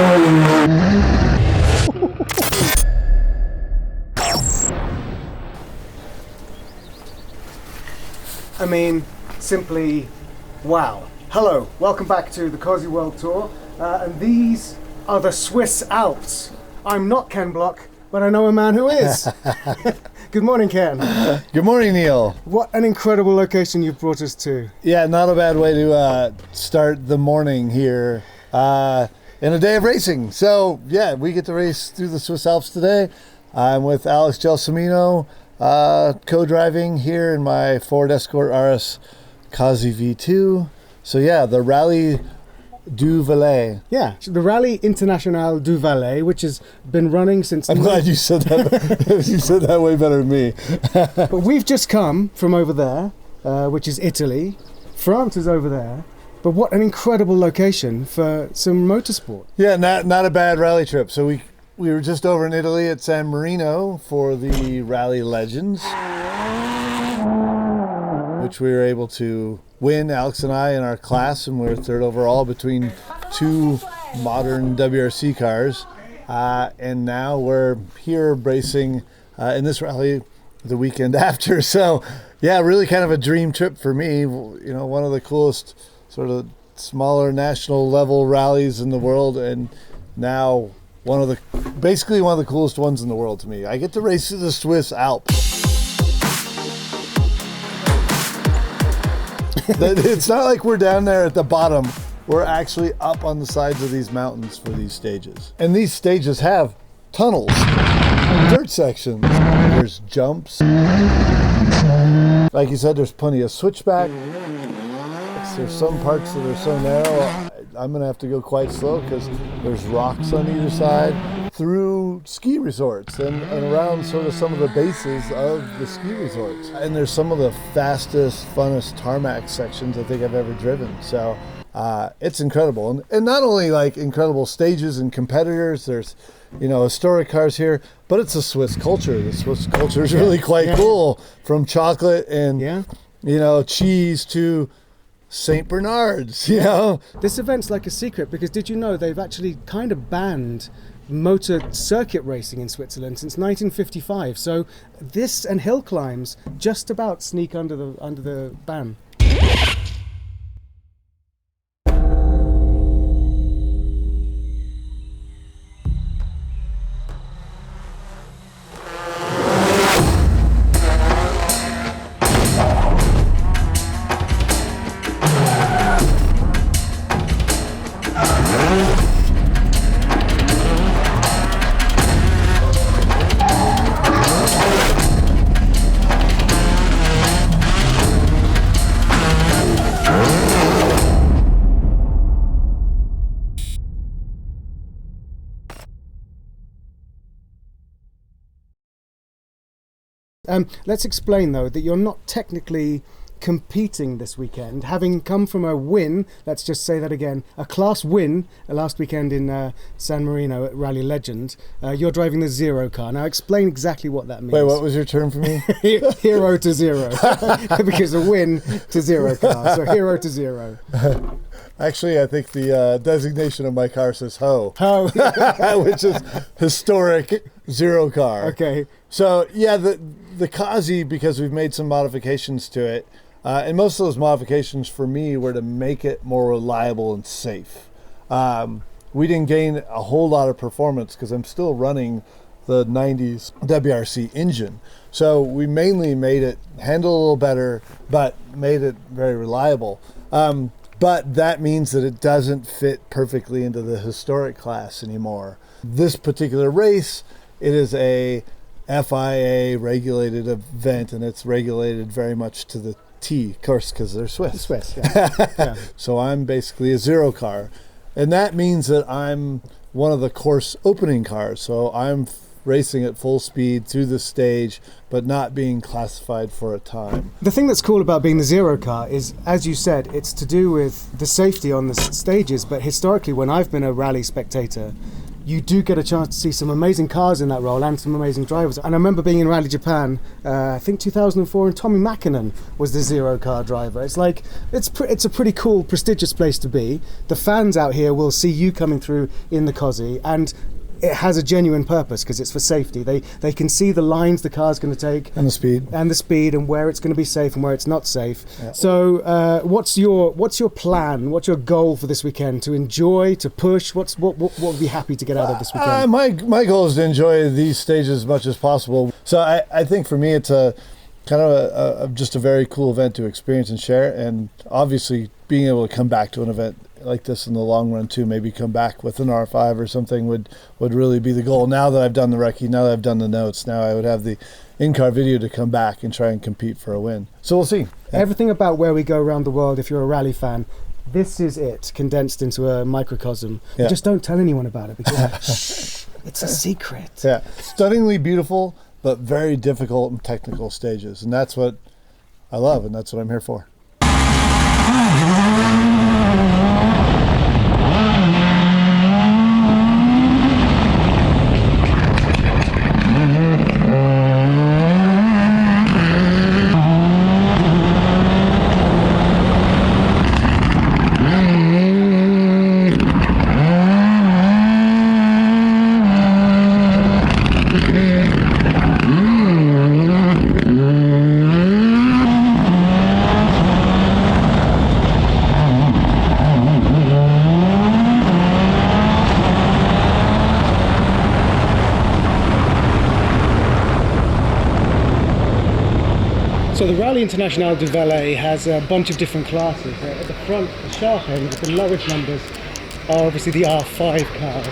I mean, simply wow. Hello, welcome back to the Cossie World Tour, and these are the Swiss Alps. I'm not Ken Block, but I know a man who is. Good morning, Ken. Good morning, Neil. What an incredible location you've brought us to. Yeah, not a bad way to start the morning here in a day of racing. So, yeah, we get to race through the Swiss Alps today. I'm with Alex Gelsomino, co-driving here in my Ford Escort RS Cossie V2. So, yeah, the Rally du Valais. Yeah, the Rally International du Valais, which has been running since... I'm glad you said that. You said that way better than me. But we've just come from over there, which is Italy. France is over there. But what an incredible location for some motorsport. Yeah, not a bad rally trip. So we were just over in Italy at San Marino for the Rally Legends, which we were able to win, Alex and I, in our class, and we were third overall between two modern WRC cars. And now we're here racing in this rally the weekend after. So, yeah, really kind of a dream trip for me. You know, one of the coolest sort of smaller national level rallies in the world, and now basically one of the coolest ones in the world to me. I get to race through the Swiss Alps. It's not like we're down there at the bottom. We're actually up on the sides of these mountains for these stages. And these stages have tunnels, dirt sections, there's jumps. Like you said, there's plenty of switchback. There's some parts that are so narrow, I'm gonna have to go quite slow because there's rocks on either side, through ski resorts and around sort of some of the bases of the ski resorts. And there's some of the fastest, funnest tarmac sections I think I've ever driven. So it's incredible. And not only like incredible stages and competitors, there's, you know, historic cars here, but it's a Swiss culture. The Swiss culture is really quite cool, from chocolate and, you know, cheese to St. Bernard's, you know. This event's like a secret because did you know they've actually kind of banned motor circuit racing in Switzerland since 1955. So this and hill climbs just about sneak under the ban. Let's explain though that you're not technically competing this weekend, having come from a win, let's just say that again, a class win last weekend in San Marino at Rally Legend. You're driving the zero car. Now explain exactly what that means. Wait, what was your term for me? Hero to zero. Because a win to zero car, so hero to zero. Actually, I think the designation of my car says Ho. Ho. Which is historic zero car. Okay. So, yeah, the Cossie, because we've made some modifications to it, and most of those modifications for me were to make it more reliable and safe. We didn't gain a whole lot of performance because I'm still running the 90s WRC engine. So we mainly made it handle a little better, but made it very reliable. But that means that it doesn't fit perfectly into the historic class anymore. This particular race, it is a FIA regulated event, and it's regulated very much to the T, of course, because they're Swiss. Swiss, yeah. Yeah. So I'm basically a zero car, and that means that I'm one of the course opening cars. So I'm racing at full speed through the stage, but not being classified for a time. The thing that's cool about being the zero car is, as you said, it's to do with the safety on the stages, but historically when I've been a rally spectator, you do get a chance to see some amazing cars in that role and some amazing drivers. And I remember being in Rally Japan, I think 2004, and Tommy Mäkinen was the zero car driver. It's like, it's a pretty cool, prestigious place to be. The fans out here will see you coming through in the Cossie, and it has a genuine purpose because it's for safety. They can see the lines the car's going to take And the speed. and where it's going to be safe and where it's not safe. Yeah. So what's your plan? What's your goal for this weekend? To enjoy, to push? What would be happy to get out of this weekend? My goal is to enjoy these stages as much as possible. So I think for me it's a kind of just a very cool event to experience and share, and obviously being able to come back to an event like this in the long run too, maybe come back with an R5 or something would really be the goal. Now that I've done the recce, now that I've done the notes, now I would have the in-car video to come back and try and compete for a win. So we'll see. Everything about where we go around the world, if you're a rally fan, this is it condensed into a microcosm. Yeah. Just don't tell anyone about it because it's a secret. Yeah, stunningly beautiful but very difficult and technical stages, and that's what I love, and that's what I'm here for. So the Rally International du Valais has a bunch of different classes. At the front, the sharp end, with the lowest numbers, are obviously the R5 cars,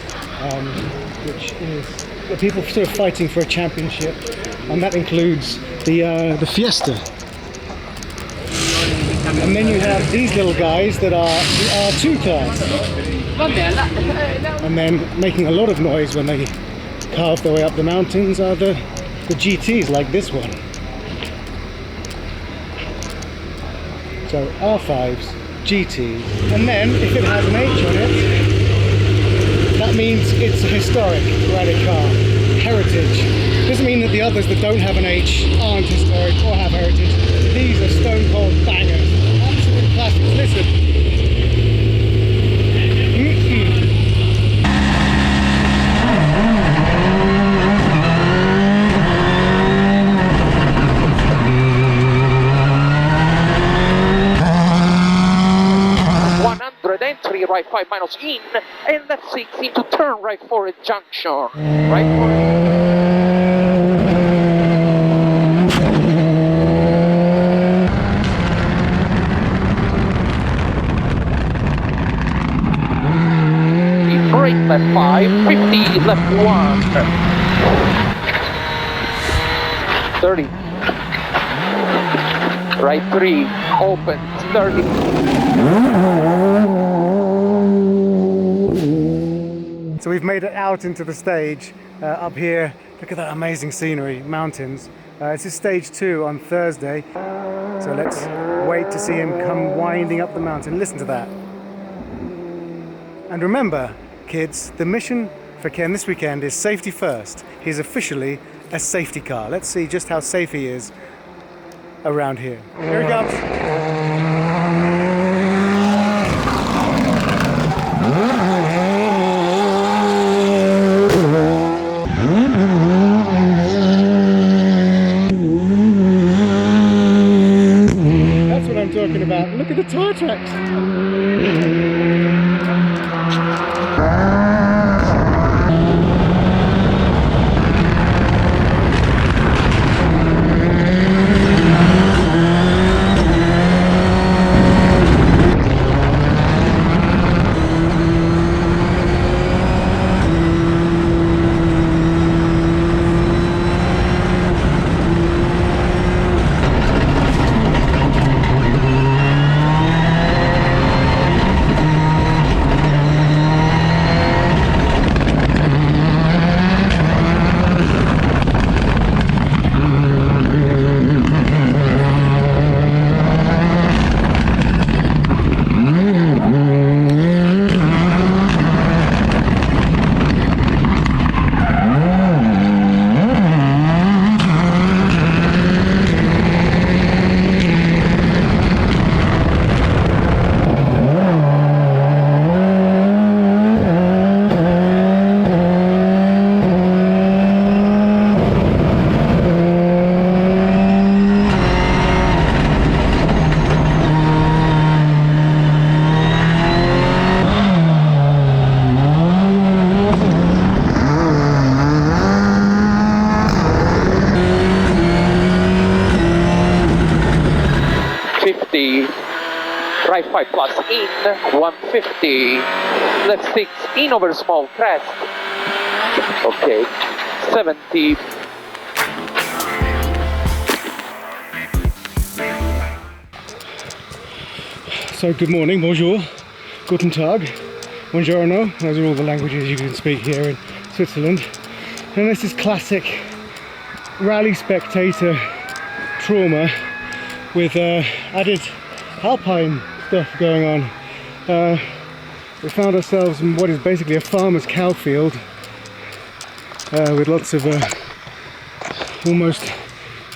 which is the people sort of fighting for a championship, and that includes the Fiesta. And then you have these little guys that are the R2 cars, and then making a lot of noise when they carve their way up the mountains are the GTs, like this one. So R5s, GTs, and then if it has an H on it, that means it's a historic rally car, heritage. Doesn't mean that the others that don't have an H aren't historic or have heritage. These are stone cold bangers, absolute classics. Listen. 3 right 5 minus in, and that's 6 into turn right for a junction. Right for brake left 5, 50 left 1, 30, right 3, open, 30. So we've made it out into the stage up here. Look at that amazing scenery, mountains. This is stage 2 on Thursday. So let's wait to see him come winding up the mountain. Listen to that. And remember, kids, the mission for Ken this weekend is safety first. He's officially a safety car. Let's see just how safe he is around here. Here he comes. Talking about. Look at the tire tracks. right 5 plus in, 150, left 6 in over small crest, okay, 70. So good morning, bonjour, guten Tag, buongiorno, those are all the languages you can speak here in Switzerland. And this is classic rally spectator trauma with added alpine stuff going on. We found ourselves in what is basically a farmer's cow field with lots of almost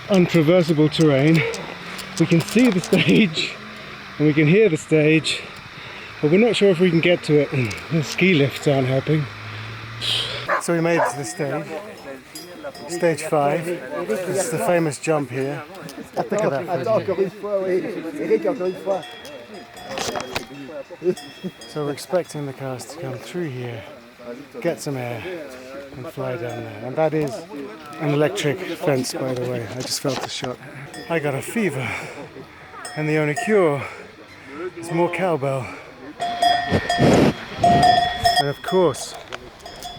untraversable terrain. We can see the stage and we can hear the stage, but we're not sure if we can get to it, and the ski lifts aren't helping. So we made it to the stage. Stage 5. This is the famous jump here. Look at that. So we're expecting the cars to come through here, get some air and fly down there. And that is an electric fence, by the way. I just felt the shot. I got a fever, and the only cure is more cowbell. And of course,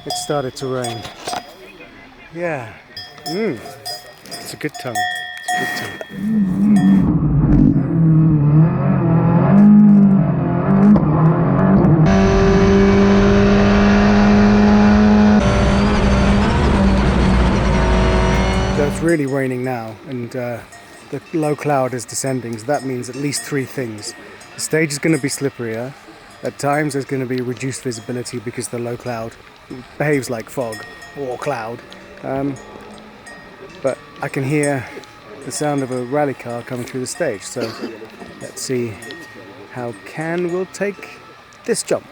it started to rain. Yeah. It's a good tongue. It's a good tongue. So it's really raining now, and the low cloud is descending, so that means at least 3 things. The stage is going to be slipperier. At times there's going to be reduced visibility because the low cloud behaves like fog or cloud. But I can hear the sound of a rally car coming through the stage, so let's see how Can will take this jump.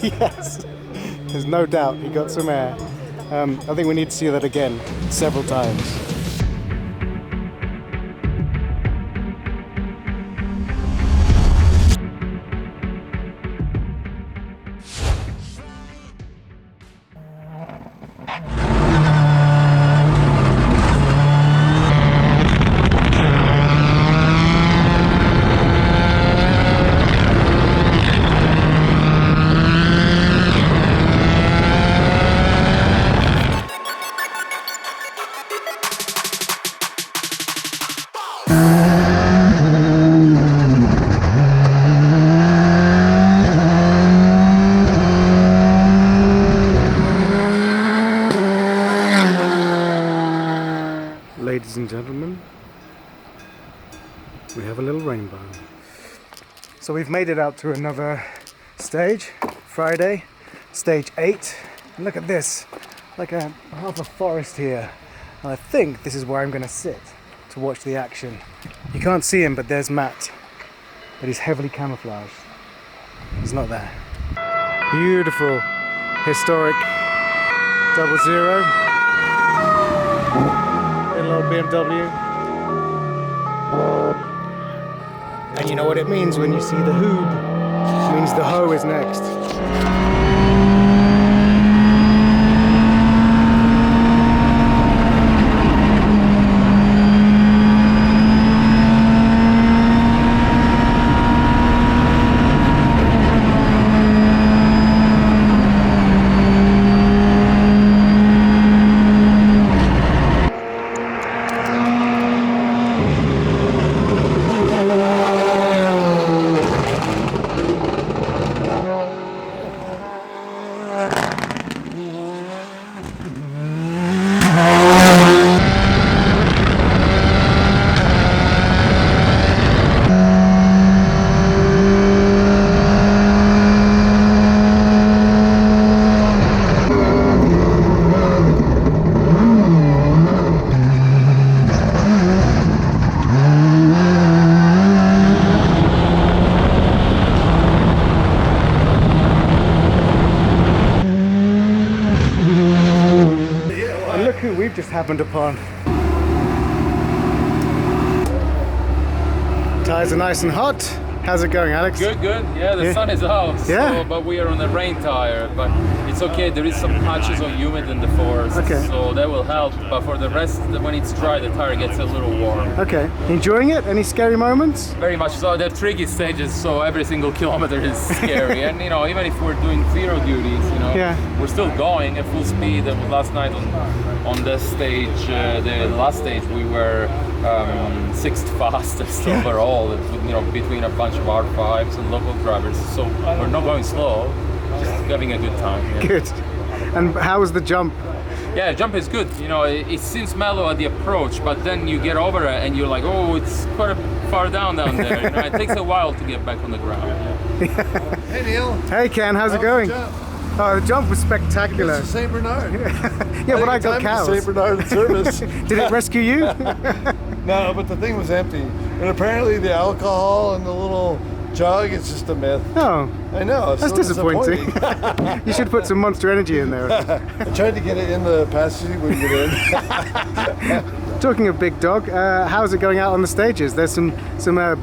Yes, there's no doubt he got some air. I think we need to see that again several times. Ladies and gentlemen, we have a little rainbow. So we've made it out to another stage, Friday, stage 8. And look at this, like half a forest here. And I think this is where I'm going to sit to watch the action. You can't see him, but there's Matt. But he's heavily camouflaged. He's not there. Beautiful, historic 00. Little old BMW. And you know what it means when you see the hoob. It means the hoe is next. just happened upon. Tires are nice and hot. How's it going, Alex? Good, good. Yeah, the sun is out. Yeah. So, but we are on a rain tire. But it's okay. There is some patches of humid in the forest. Okay. So that will help. But for the rest, when it's dry, the tire gets a little warm. Okay. Enjoying it? Any scary moments? Very much so. They're tricky stages. So every single kilometer is scary. And you know, even if we're doing zero duties, you know, we're still going at full speed. And last night on this stage, the last stage, we were 6th fastest overall. You know, between a bunch of R5s and local drivers, so we're not going slow, just having a good time. Yeah. Good. And how was the jump? Yeah, jump is good. You know, it seems mellow at the approach, but then you get over it and you're like, oh, it's quite far down there. You know, it takes a while to get back on the ground. Yeah. Hey Neil. Hey Ken, how's it going? Oh, the jump was spectacular. It's a Saint Bernard. Yeah, but I got cows. Saint Bernard in service. Did it rescue you? No, but the thing was empty. And apparently the alcohol in the little jug is just a myth. Oh. I know. It's That's so disappointing. You should put some Monster Energy in there. I tried to get it in the passenger seat, wouldn't get in. Talking of big dog, how's it going out on the stages? There's some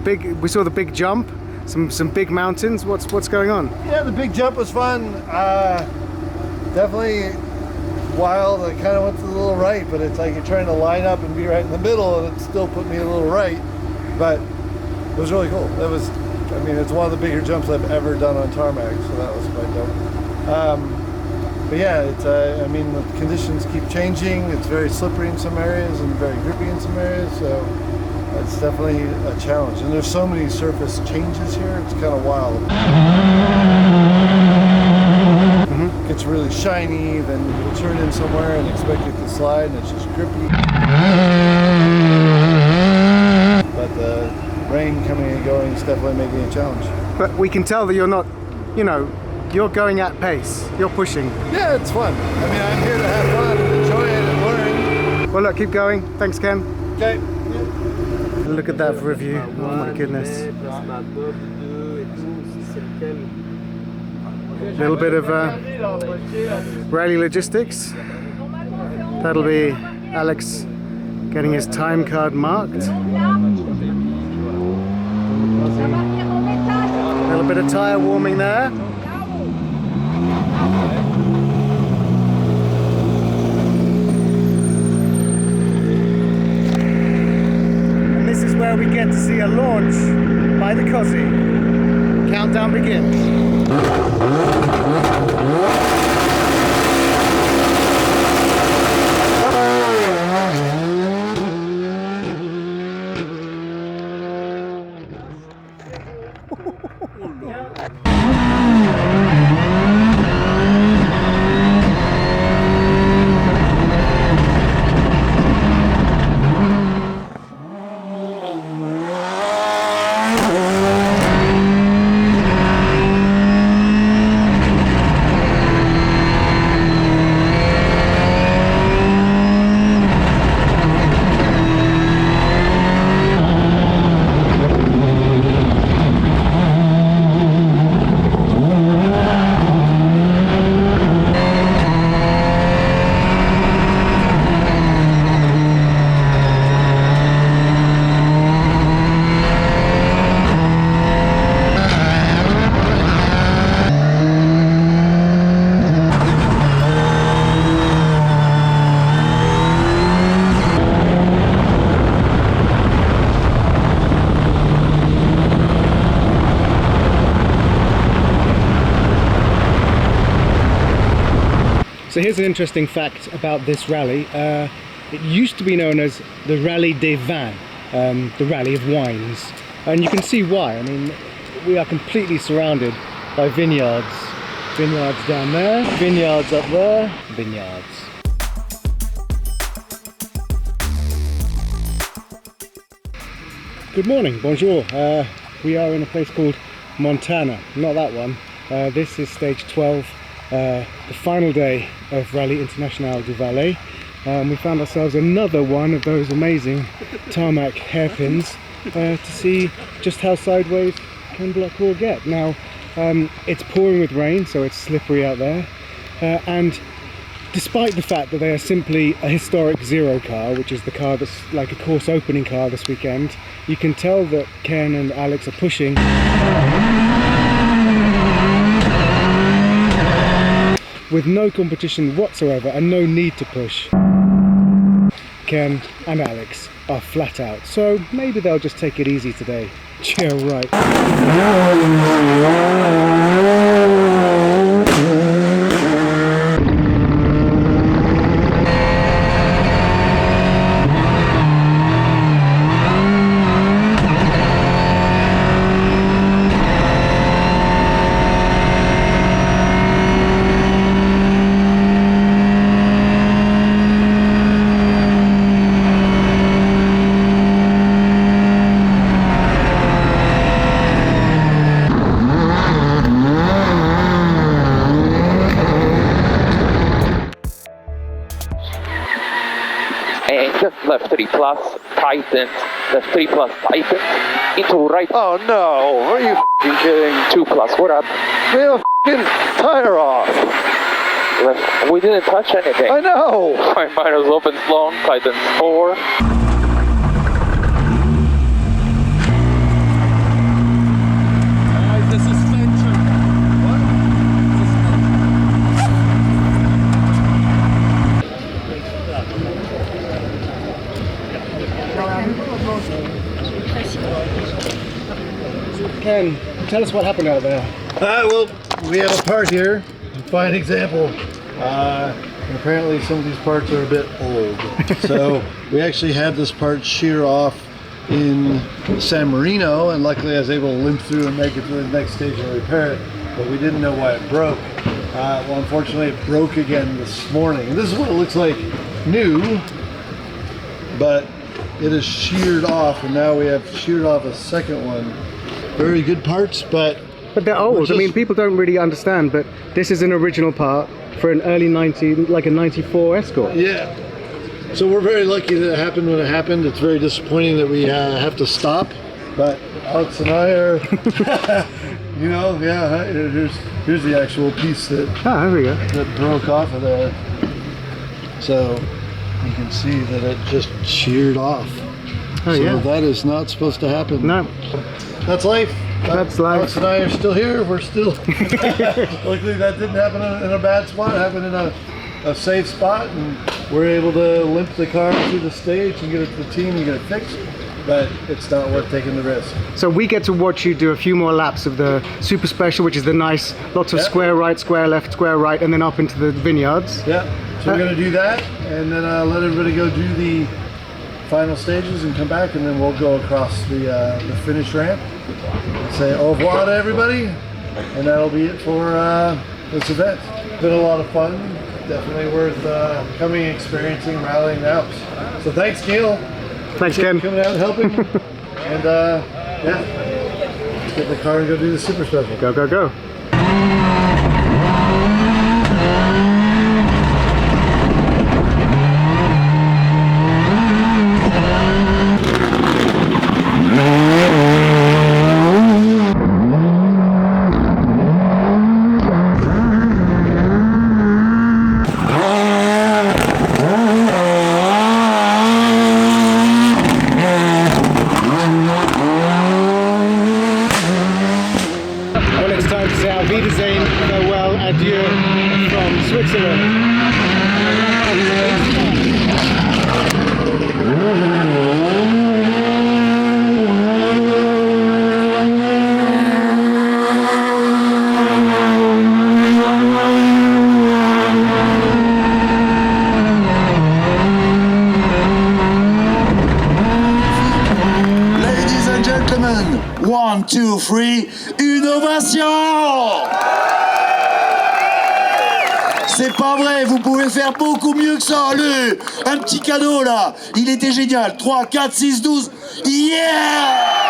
big. We saw the big jump. Some big mountains. What's going on? Yeah, the big jump was fun. Definitely wild. I kind of went to the little right, but it's like you're trying to line up and be right in the middle, and it still put me a little right. But it was really cool. That was, I mean, it's one of the bigger jumps I've ever done on tarmac, so that was quite dope. But yeah, it's, I mean, the conditions keep changing. It's very slippery in some areas and very grippy in some areas, so it's definitely a challenge. And there's so many surface changes here, it's kind of wild. It's really shiny, then you'll turn in somewhere and expect it to slide, and it's just grippy. But the rain coming and going is definitely making it a challenge. But we can tell that you're not, you know, you're going at pace. You're pushing. Yeah, it's fun. I mean, I'm here to have fun and enjoy it and learn. Well, look, keep going. Thanks, Ken. Okay. Look at that review. Oh my goodness. A little bit of rally logistics. That'll be Alex getting his time card marked. A little bit of tyre warming there. And this is where we get to see a launch by the Cossie. Countdown begins. So here's an interesting fact about this rally. It used to be known as the Rallye des Vins, the Rally of Wines. And you can see why. I mean, we are completely surrounded by vineyards. Vineyards down there, vineyards up there, vineyards. Good morning, bonjour. We are in a place called Montana, not that one. This is stage 12. The final day of Rally International du Valais. We found ourselves another one of those amazing tarmac hairpins to see just how sideways Ken Block will get. Now, it's pouring with rain, so it's slippery out there, and despite the fact that they are simply a historic zero car, which is the car that's like a course opening car this weekend, you can tell that Ken and Alex are pushing with no competition whatsoever and no need to push. Ken and Alex are flat out, so maybe they'll just take it easy today. Yeah, right. Left 3 plus, tightens, left 3 plus, tightens, into right. Oh no, are you f***ing kidding? 2 plus, what up? We have a f***ing tire off. Left, we didn't touch anything. I know. 5 minus open slow, tightens 4. The suspension. What? Ken, tell us what happened out there. Well, we have a part here, a fine example. And apparently some of these parts are a bit old. So we actually had this part shear off in San Marino, and luckily I was able to limp through and make it to the next stage and repair it, but we didn't know why it broke. Well, unfortunately it broke again this morning. And this is what it looks like new, but it is sheared off, and now we have sheared off a second one. Very good parts, but they're old. I mean, people don't really understand, but this is an original part for an early 90, like a 94 Escort. yeah. So we're very lucky that it happened when it happened. It's very disappointing that we have to stop, but Alex and I are, you know, yeah, here's the actual piece that, there we go. that broke off of there. So you can see that it just sheared off. Oh, so yeah. that is not supposed to happen. No. That's life. That's life. Alex and I are still here. We're still. Luckily, that didn't happen in a bad spot. It happened in a safe spot, and we're able to limp the car through the stage and get it to the team and get it fixed. But it's not worth taking the risk. So we get to watch you do a few more laps of the Super Special, which is the nice, lots of square right, square left, square right, and then up into the vineyards. Yeah. So we're going to do that, and then let everybody go do the final stages and come back, and then we'll go across the finish ramp and say au revoir to everybody, and that'll be it for this event. It's been a lot of fun, definitely worth coming and experiencing rallying the Alps. So thanks, Neil. Thanks, Ken. Coming out and helping. And yeah, let's get in the car and go do the Super Special. Go, go, go. Farewell, adieu from Switzerland. Ladies and gentlemen, 1, 2, 3, une ovation! C'est pas vrai, vous pouvez faire beaucoup mieux que ça. Un petit cadeau là, il était génial. 3, 4, 6, 12, yeah!